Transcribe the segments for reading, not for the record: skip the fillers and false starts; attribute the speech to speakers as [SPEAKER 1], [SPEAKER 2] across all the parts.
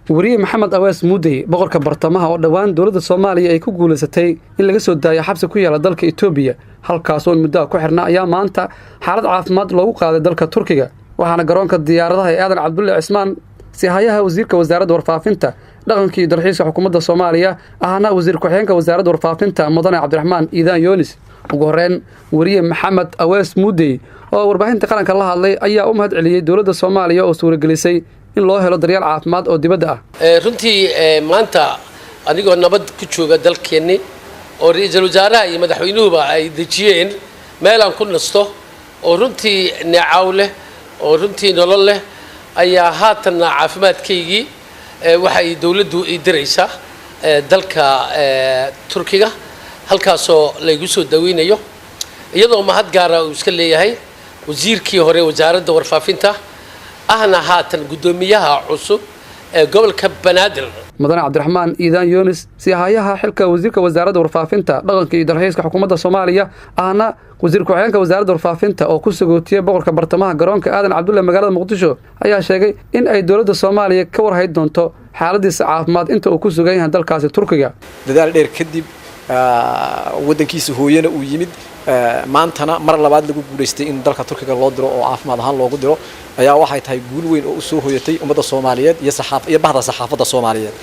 [SPEAKER 1] wariye maxamed awees muudey boqorka bartamaha oo dhawaan dowladda Soomaaliya ay ku guuleysatay in laga soo daayo xabsi ku yaala dalka Itoobiya halkaas oo muddo ku xirnaa ayaa maanta xaalad caafimaad loogu qaaday dalka Turkiga waxaana garoonka diyaaradaha ee Aadan Cabdulle Cismaan si hayaha wasiirka wasaaradda warfaafinta dhaqanka iyo dalxiiska xukuumadda Soomaaliya ahna wasiir ku-xigeenka wasaaradda warfaafinta mudane Cabdiraxmaan Iidaan Yoonis ugu horreyn wariye maxamed awees muudey oo warbaahinta qaranka la hadlay ayaa u mahad celiyay dowladda Soomaaliya oo suuragelisay in loo helo daryeel caafimaad oo dibadda ah
[SPEAKER 2] runtii maanta anigoo nabad ku jooga dalkeenni oo ra'iisul wasaaraha iyo madaxweynuhuba ay dejiyeen meel aan ku nasto oo runtii neecaw leh oo runtii nolol leh ayaa haatan caafimaadkaygii waxa ay dawladdu i diraysaa dalka Turkiga halkaasoo la igu soo daweynayo iyadoo mahad gaar ah uu iska leeyahay wasiirkii hore wasaaradda warfaafinta ahna haatan gudoomiyaha cusub ee gobolka Banaadir
[SPEAKER 1] mudane Cabdiraxmaan Iidaan Yoonis si hayaha xilka wasiirka wasaaradda warfaafinta dhaqanka iyo dalxiiska xukuumadda Soomaaliya ahna wasiir ku-xigeenka wasaaradda warfaafinta oo ku sagootiyay boqorka bartamaha garoonka Aadan Cabdulle magaalada Muqdisho ayaa sheegay in ay dowladda Soomaaliya ka warhayd doonto xaaladiisa caafimaad inta uu ku sugan yahay dalkaasi Turkiga
[SPEAKER 3] dadaal dheer kadib wadankiisa hooyana uu yimid maantana mar labaad lagu guuleystay in dalka Turkiga loo diro oo caafimaad ahaan loogu diro ayaa waxay tahay guul weyn oo u soo hooyatay ummadda Soomaaliyeed iyo bahda saxaafadda Soomaaliyeed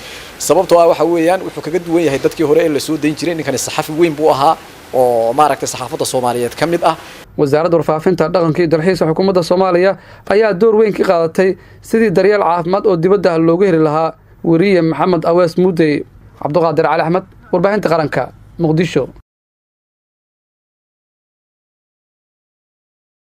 [SPEAKER 3] sababtoo ah waxa weeyaan wuxuu kaga duwan yahay dadkii hore ee la soo deyn jiray ninkan saxafi weyn buu ahaa oo maaragtay saxaafadda Soomaaliyeed kamid ah
[SPEAKER 1] wasaaradda warfaafinta dhaqanka iyo dalxiiska xukuumadda Soomaaliya ayaa door weyn ka qaadatay sidii daryeel caafimaad oo dibadda loogu heli lahaa wariye maxamed awees muudey Cabduqaadir Cali Axmed warbaahinta qaranka Muqdisho.